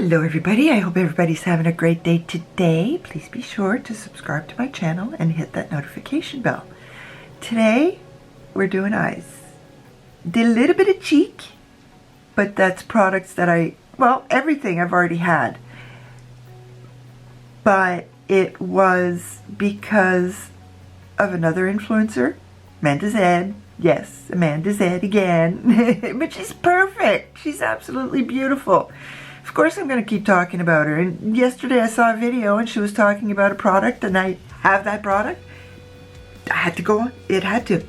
Hello everybody, I hope everybody's having a great day today. Please be sure to subscribe to my channel and hit that notification bell. Today, we're doing eyes. Did a little bit of cheek, but that's products that everything I've already had. But it was because of another influencer, Amanda Zed. Yes, Amanda Zed again. But she's perfect. She's absolutely beautiful. Of course I'm going to keep talking about her. And yesterday I saw a video and she was talking about a product and I have that product. I had to go on. It had to.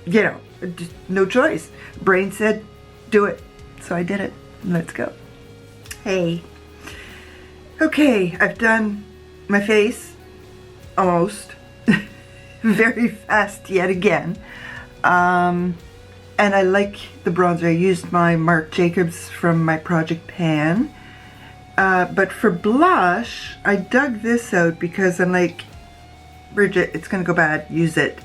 Just no choice. Brain said, do it. So I did it. Let's go. Hey. Okay, I've done my face. Almost. Very fast yet again. And I like the bronzer. I used my Marc Jacobs from my Project Pan. But for blush, I dug this out because I'm like, Bridget, it's gonna go bad, use it.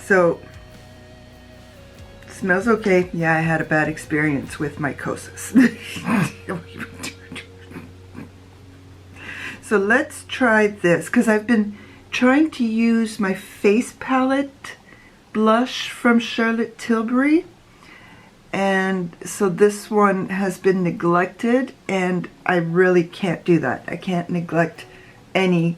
So, smells okay. Yeah, I had a bad experience with mycosis. So let's try this, because I've been trying to use my face palette blush from Charlotte Tilbury, and so this one has been neglected and I really can't do that. I can't neglect any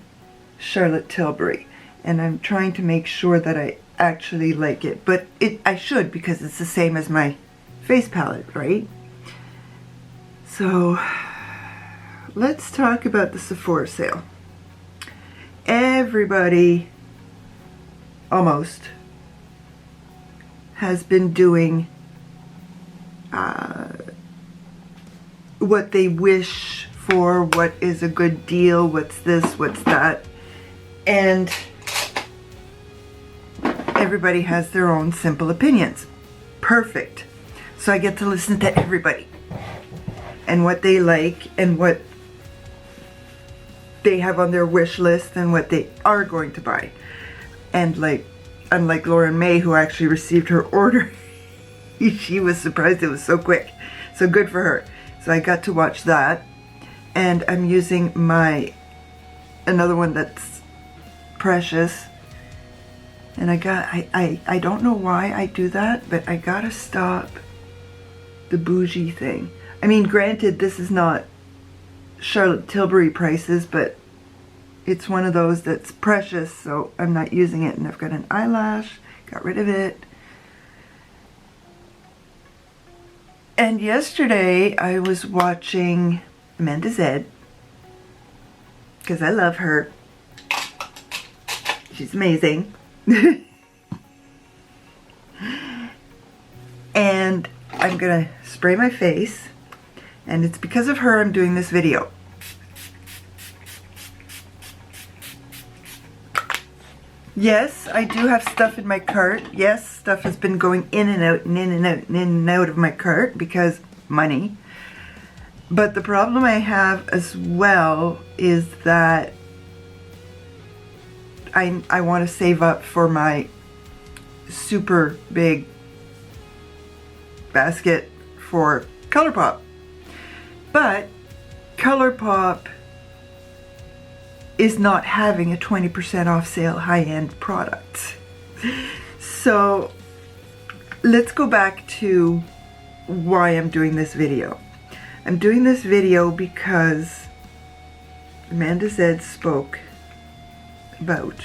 Charlotte Tilbury, and I'm trying to make sure that I actually like it, but I should, because it's the same as my face palette, right? So let's talk about the Sephora sale. Everybody almost has been doing what they wish for, what is a good deal, what's this, what's that, and everybody has their own simple opinions. Perfect. So I get to listen to everybody and what they like and what they have on their wish list and what they are going to buy. And like, unlike Lauren May, who actually received her order, she was surprised it was so quick. So good for her. So I got to watch that. And I'm using another one that's Precious. And I don't know why I do that, but I gotta stop the bougie thing. I mean, granted, this is not Charlotte Tilbury prices, but it's one of those that's Precious, so I'm not using it. And I've got an eyelash, got rid of it. And yesterday I was watching Amanda Zed, because I love her. She's amazing. And I'm gonna spray my face, and it's because of her I'm doing this video. Yes, I do have stuff in my cart. Yes, stuff has been going in and out and in and out and in and out of my cart because money. But the problem I have as well is that I want to save up for my super big basket for ColourPop. But ColourPop is not having a 20% off sale high-end product. So let's go back to why I'm doing this video. I'm doing this video because Amanda Zed spoke about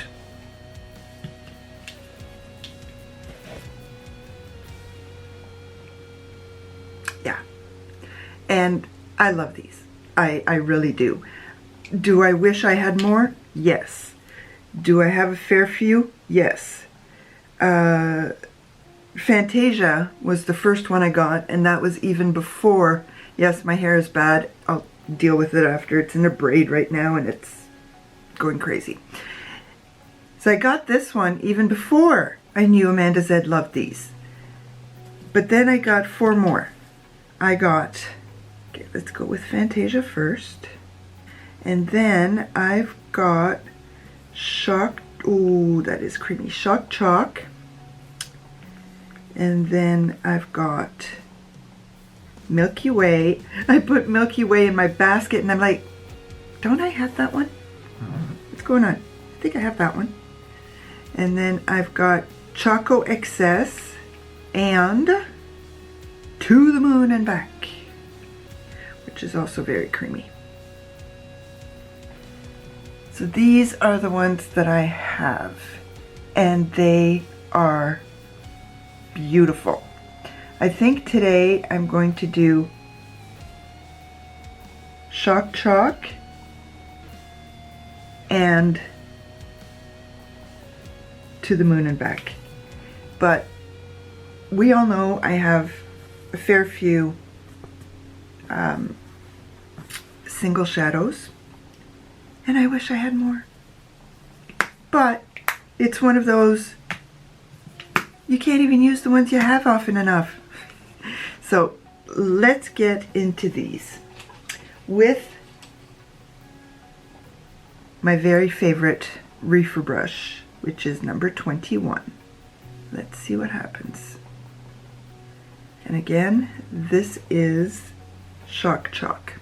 and I love these. I really do. Do I wish I had more? Yes. Do I have a fair few? Yes. Fantasia was the first one I got, and that was even before. Yes, my hair is bad. I'll deal with it after. It's in a braid right now and it's going crazy. So I got this one even before I knew Amanda Zed loved these. But then I got 4 more. Okay, let's go with Fantasia first. And then I've got Shock, ooh, that is creamy, Shock Chalk. And then I've got Milky Way. I put Milky Way in my basket and I'm like, don't I have that one? What's going on? I think I have that one. And then I've got Choco Excess and To the Moon and Back, which is also very creamy. So these are the ones that I have, and they are beautiful. I think today I'm going to do Shock Chalk and To the Moon and Back. But we all know I have a fair few single shadows, and I wish I had more. But it's one of those, you can't even use the ones you have often enough. So let's get into these with my very favorite reefer brush, which is number 21. Let's see what happens. And again, this is Shock Chalk.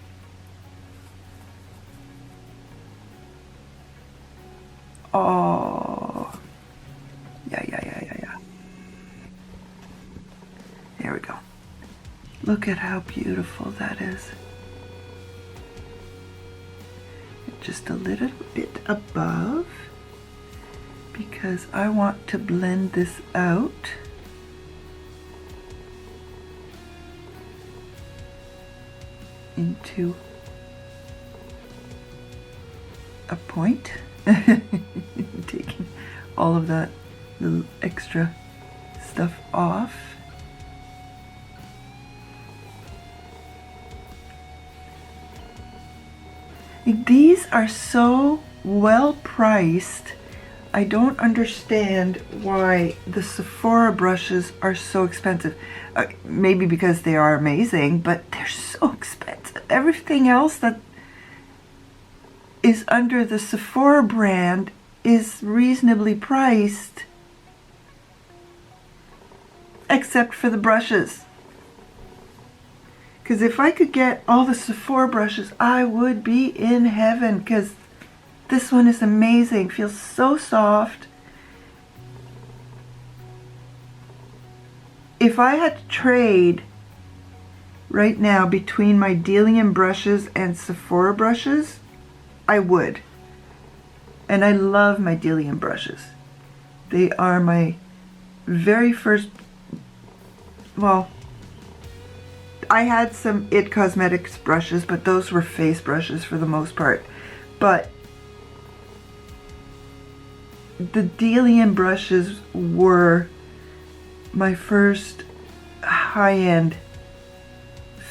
Oh, yeah. There we go. Look at how beautiful that is. Just a little bit above, because I want to blend this out. Into a point. Taking all of that little extra stuff off. These are so well priced. I don't understand why the Sephora brushes are so expensive. Maybe because they are amazing, but they're so expensive. Everything else that is under the Sephora brand is reasonably priced, except for the brushes. Because if I could get all the Sephora brushes, I would be in heaven, because this one is amazing. Feels so soft. If I had to trade right now between my Delium brushes and Sephora brushes, I would. And I love my Delium brushes. They are my very first, well, I had some IT Cosmetics brushes, but those were face brushes for the most part. But the Delium brushes were my first high-end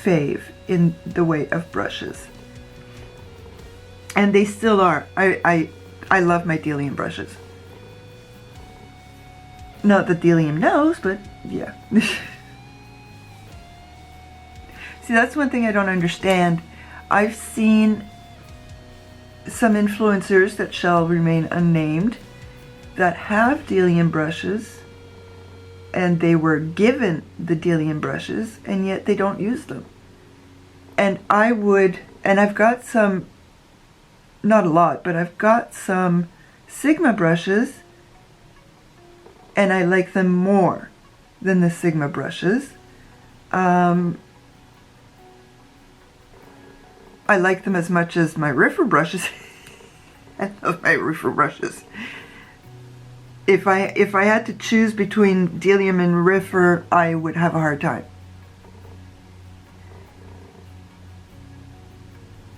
fave in the way of brushes. And they still are. I love my Delium brushes. Not that Delium knows, but yeah. See, that's one thing I don't understand. I've seen some influencers that shall remain unnamed that have Delium brushes, and they were given the Delium brushes, and yet they don't use them. And I would, and I've got some, not a lot, but I've got some Sigma brushes, and I like them more than the Sigma brushes. I like them as much as my reefer brushes. I love my reefer brushes. If I had to choose between Delium and reefer, I would have a hard time.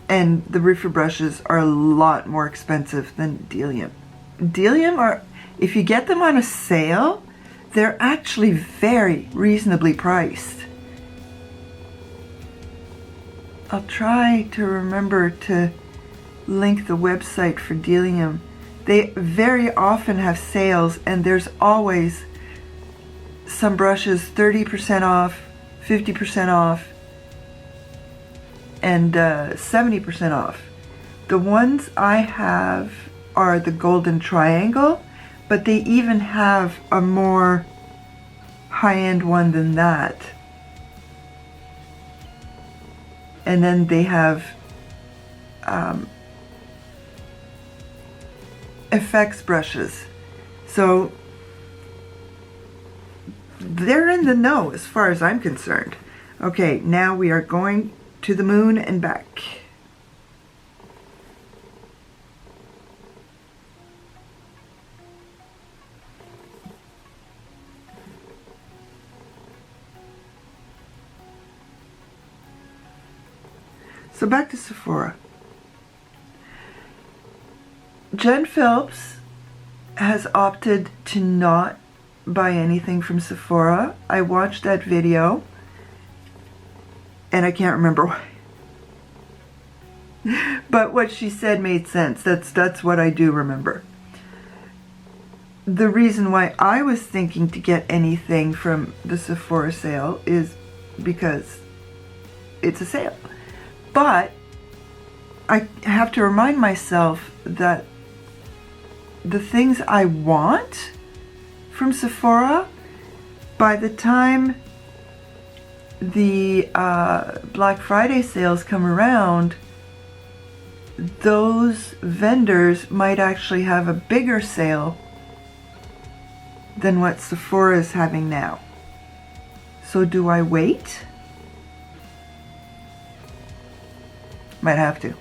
And the reefer brushes are a lot more expensive than Delium. Delium are, if you get them on a sale, they're actually very reasonably priced. I'll try to remember to link the website for Delium. They very often have sales, and there's always some brushes 30% off, 50% off, and 70% off. The ones I have are the Golden Triangle, but they even have a more high-end one than that. And then they have effects brushes. So they're in the know as far as I'm concerned. Okay, now we are going to the moon and back. So back to Sephora. Jen Phelps has opted to not buy anything from Sephora. I watched that video and I can't remember why. But what she said made sense. That's what I do remember. The reason why I was thinking to get anything from the Sephora sale is because it's a sale. But I have to remind myself that the things I want from Sephora, by the time the Black Friday sales come around, those vendors might actually have a bigger sale than what Sephora is having now. So do I wait? Might have to.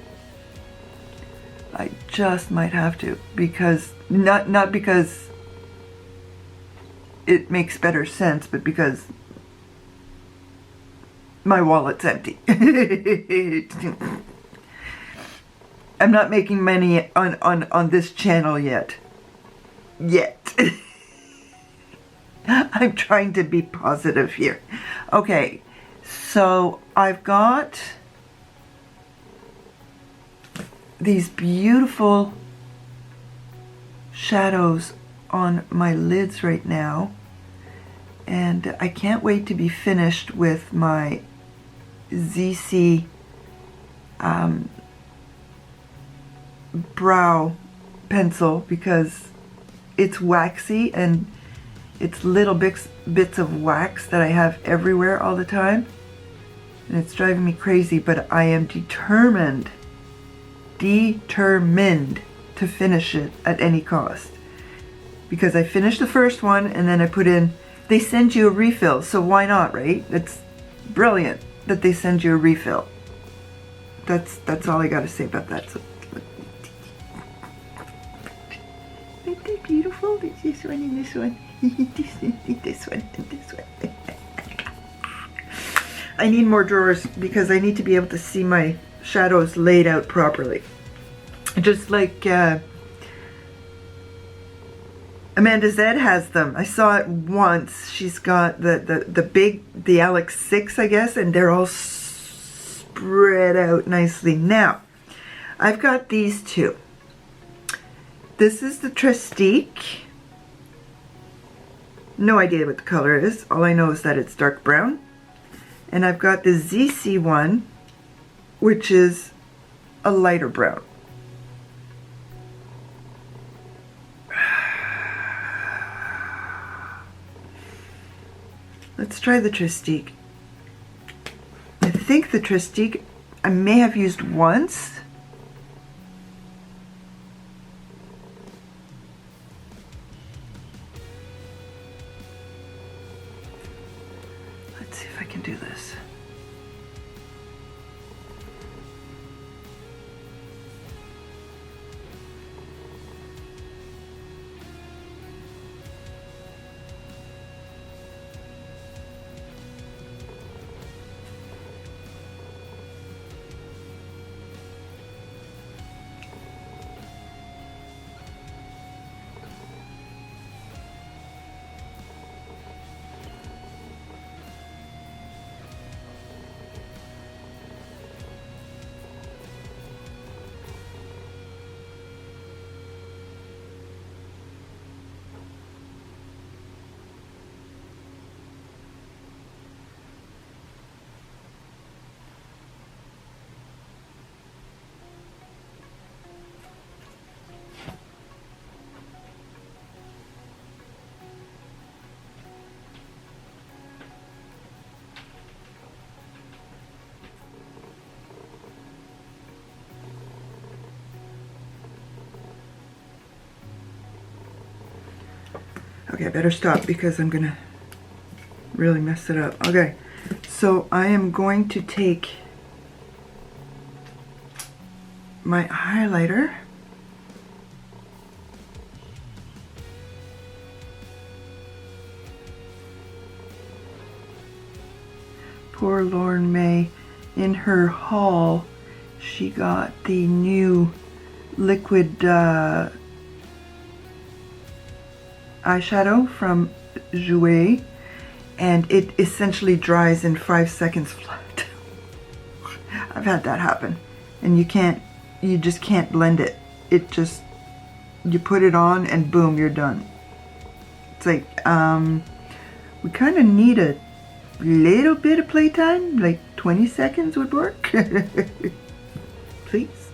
I just might have to, because not because it makes better sense, but because my wallet's empty. I'm not making money on this channel yet. I'm trying to be positive here. Okay, so I've got these beautiful shadows on my lids right now, and I can't wait to be finished with my ZC brow pencil, because it's waxy and it's little bits of wax that I have everywhere all the time, and it's driving me crazy, but I am determined to finish it at any cost, because I finished the first one and then I put in, they send you a refill, so why not, right? It's brilliant that they send you a refill. That's all I gotta say about that. So, aren't they beautiful? This one and this one. This one and this one. I need more drawers because I need to be able to see my shadows laid out properly. Just like Amanda Zed has them. I saw it once. She's got the Alex 6, I guess, and they're all spread out nicely. Now, I've got these two. This is the Trestique. No idea what the color is. All I know is that it's dark brown. And I've got the ZC one, which is a lighter brown. Let's try the Trestique. I think the Trestique I may have used once. Let's see if I can do this. Okay, I better stop because I'm gonna really mess it up. Okay, so I am going to take my highlighter. Poor Lauren May, in her haul, she got the new liquid eyeshadow from GOLAN, and it essentially dries in 5 seconds flat. I've had that happen, and you just can't blend it. It just, you put it on and boom, you're done. It's like, we kind of need a little bit of playtime, like 20 seconds would work. Please.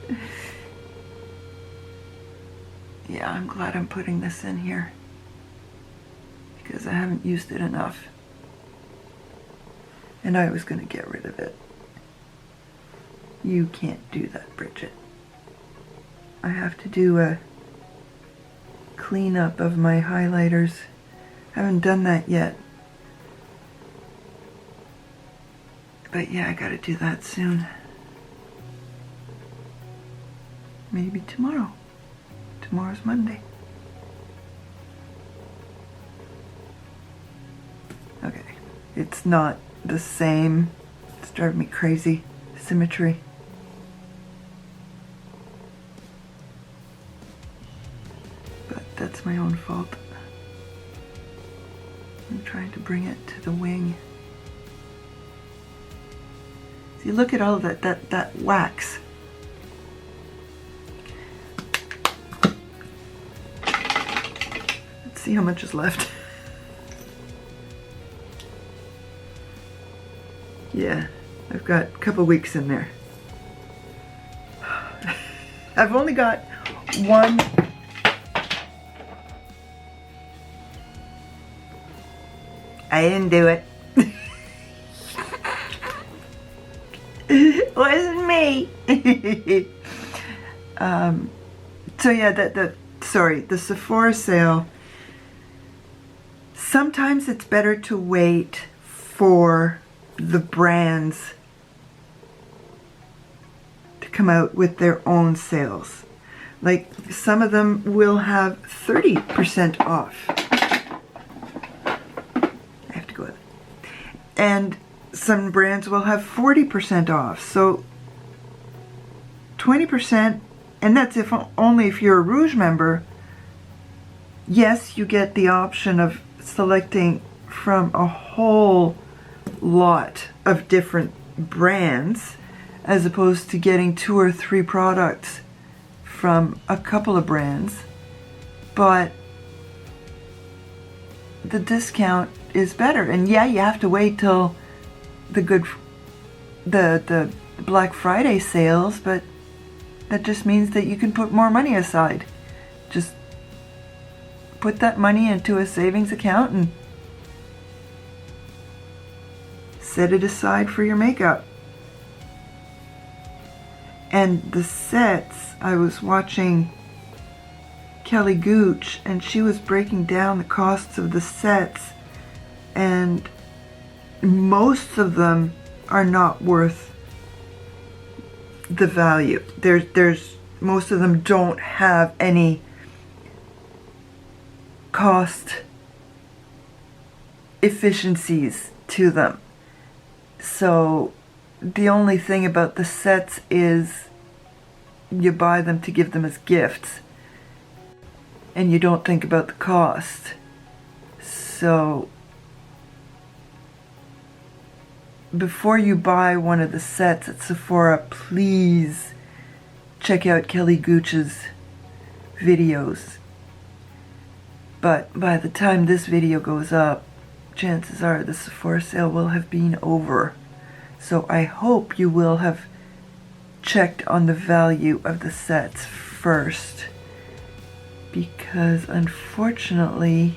Yeah, I'm glad I'm putting this in here because I haven't used it enough. And I was going to get rid of it. You can't do that, Bridget. I have to do a cleanup of my highlighters. I haven't done that yet. But yeah, I gotta do that soon. Maybe tomorrow. Tomorrow's Monday. Okay, it's not the same. It's driving me crazy. Symmetry. But that's my own fault. I'm trying to bring it to the wing. See, look at all of that wax. Let's see how much is left. Yeah, I've got a couple weeks in there. I've only got one. I didn't do it. It wasn't me. So yeah, the Sephora sale. Sometimes it's better to wait for the brands to come out with their own sales. Like some of them will have 30% off. I have to go. And some brands will have 40% off. So 20%, and that's only if you're a Rouge member. Yes, you get the option of selecting from a whole lot of different brands as opposed to getting 2 or 3 products from a couple of brands, but the discount is better. And yeah, you have to wait till the Black Friday sales, but that just means that you can put more money aside. Just put that money into a savings account and set it aside for your makeup. And the sets, I was watching Kelly Gooch, and she was breaking down the costs of the sets, and most of them are not worth the value. There's most of them don't have any cost efficiencies to them. So the only thing about the sets is you buy them to give them as gifts and you don't think about the cost. So before you buy one of the sets at Sephora, please check out Kelly Gooch's videos. But by the time this video goes up, chances are the Sephora sale will have been over. So I hope you will have checked on the value of the sets first, because unfortunately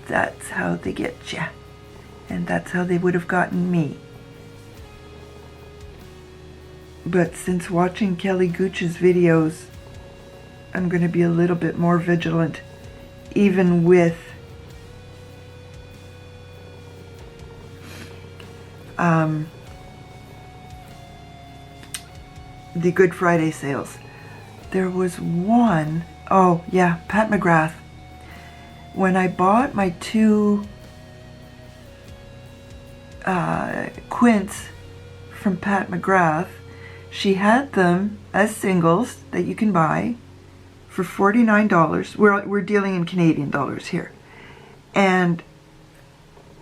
that's how they get you, and that's how they would have gotten me. But since watching Kelly Gooch's videos, I'm going to be a little bit more vigilant, even with the Good Friday sales. There was one, oh yeah, Pat McGrath. When I bought my two quints from Pat McGrath, she had them as singles that you can buy for $49. We're dealing in Canadian dollars here. And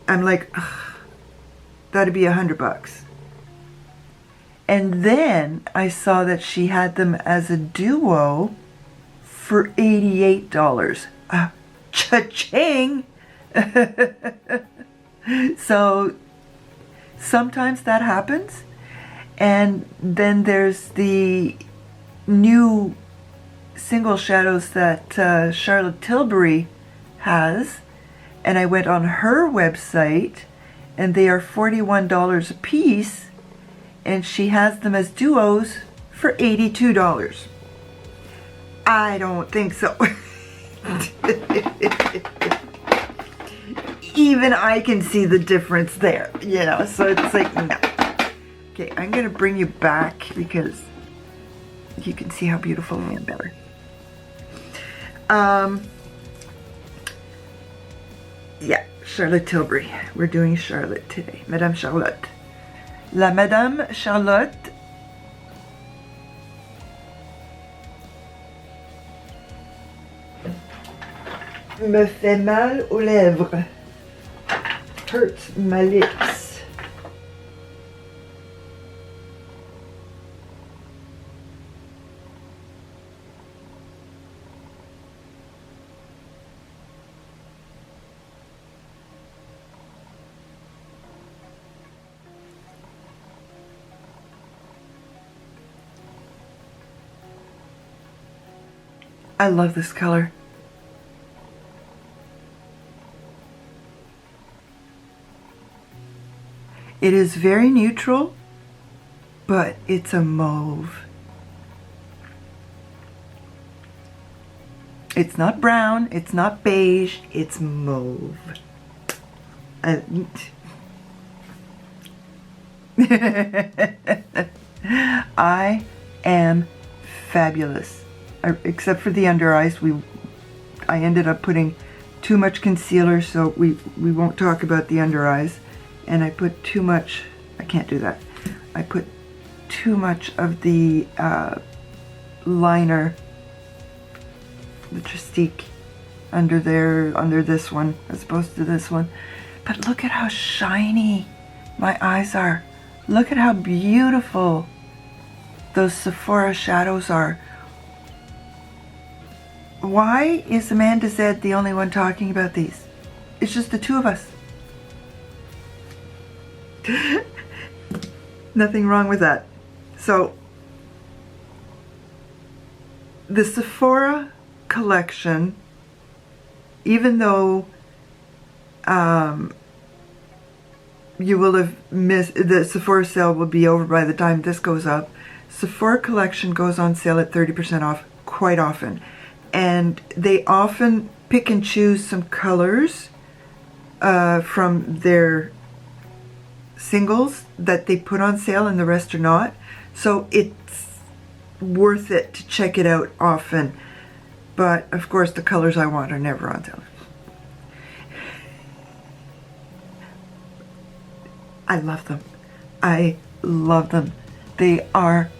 I'm like, ugh, that'd be $100. And then I saw that she had them as a duo for $88. Cha-ching! So sometimes that happens. And then there's the new single shadows that Charlotte Tilbury has. And I went on her website and they are $41 a piece. And she has them as duos for $82. I don't think so. Even I can see the difference there, you know, so it's like, no. Okay, I'm gonna bring you back because you can see how beautiful I am better. Yeah, Charlotte Tilbury. We're doing Charlotte today. Madame Charlotte. La Madame Charlotte. Me fait mal aux lèvres. Hurts my lips. I love this color. It is very neutral, but it's a mauve. It's not brown, it's not beige, it's mauve. I am fabulous. Except for the under eyes, I ended up putting too much concealer, so we won't talk about the under eyes. And I put too much, I can't do that. I put too much of the liner, the Tristique, under there, under this one, as opposed to this one. But look at how shiny my eyes are. Look at how beautiful those Sephora shadows are. Why is Amanda Zed the only one talking about these? It's just the two of us. Nothing wrong with that. So, the Sephora collection, even though you will have missed, the Sephora sale will be over by the time this goes up, Sephora collection goes on sale at 30% off quite often. And they often pick and choose some colors from their singles that they put on sale and the rest are not. So it's worth it to check it out often. But of course the colors I want are never on sale. I love them. I love them. They are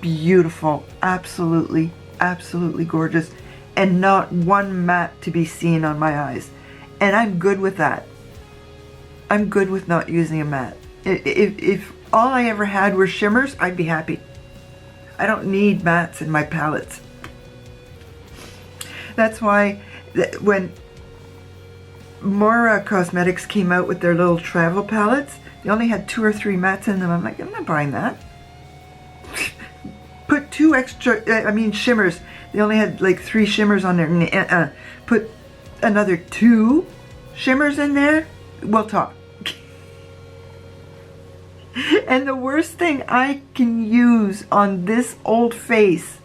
beautiful. Absolutely, absolutely gorgeous. And not one matte to be seen on my eyes. And I'm good with that. I'm good with not using a matte. If all I ever had were shimmers, I'd be happy. I don't need mattes in my palettes. That's why when Mora Cosmetics came out with their little travel palettes, they only had 2 or 3 mattes in them. I'm like, I'm not buying that. Put 2 extra, shimmers. They only had like 3 shimmers on there. Put another 2 shimmers in there. We'll talk. And the worst thing I can use on this old face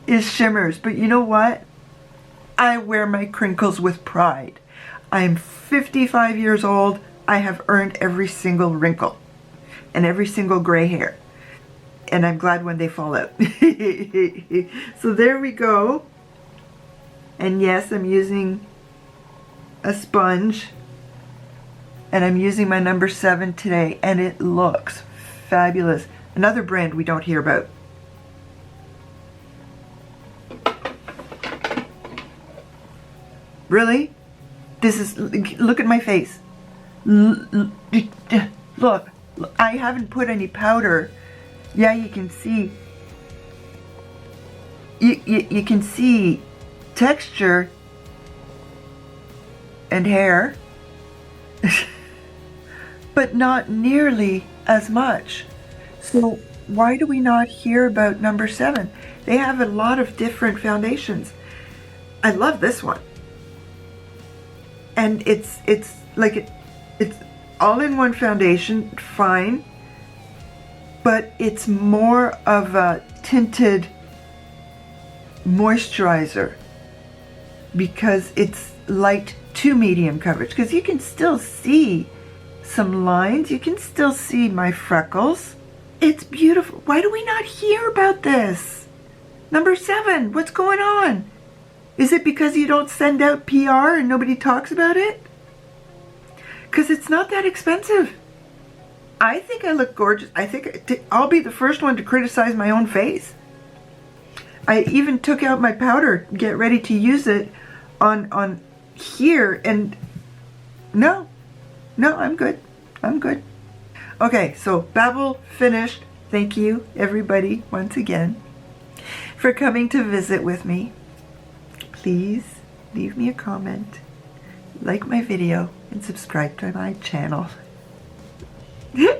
is shimmers. But you know what? I wear my crinkles with pride. I'm 55 years old. I have earned every single wrinkle. and every single gray hair. And I'm glad when they fall out. So there we go. And yes, I'm using a sponge. And I'm using my number 7 today. And it looks fabulous. Another brand we don't hear about. Really? This is, look at my face. Look, I haven't put any powder. Yeah, you can see, you can see texture and hair, but not nearly as much. So why do we not hear about number 7? They have a lot of different foundations. I love this one. And it's like it's all-in-one foundation, fine, but it's more of a tinted moisturizer because it's light to medium coverage, because you can still see some lines, you can still see my freckles. It's beautiful. Why do we not hear about this? Number 7, what's going on? Is it because you don't send out PR and nobody talks about it? Because it's not that expensive. I think I look gorgeous. I think I'll be the first one to criticize my own face. I even took out my powder, get ready to use it on here, and no, I'm good. I'm good. Okay, so Babble finished. Thank you, everybody, once again, for coming to visit with me. Please leave me a comment, like my video, and subscribe to my channel.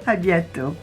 A bientôt.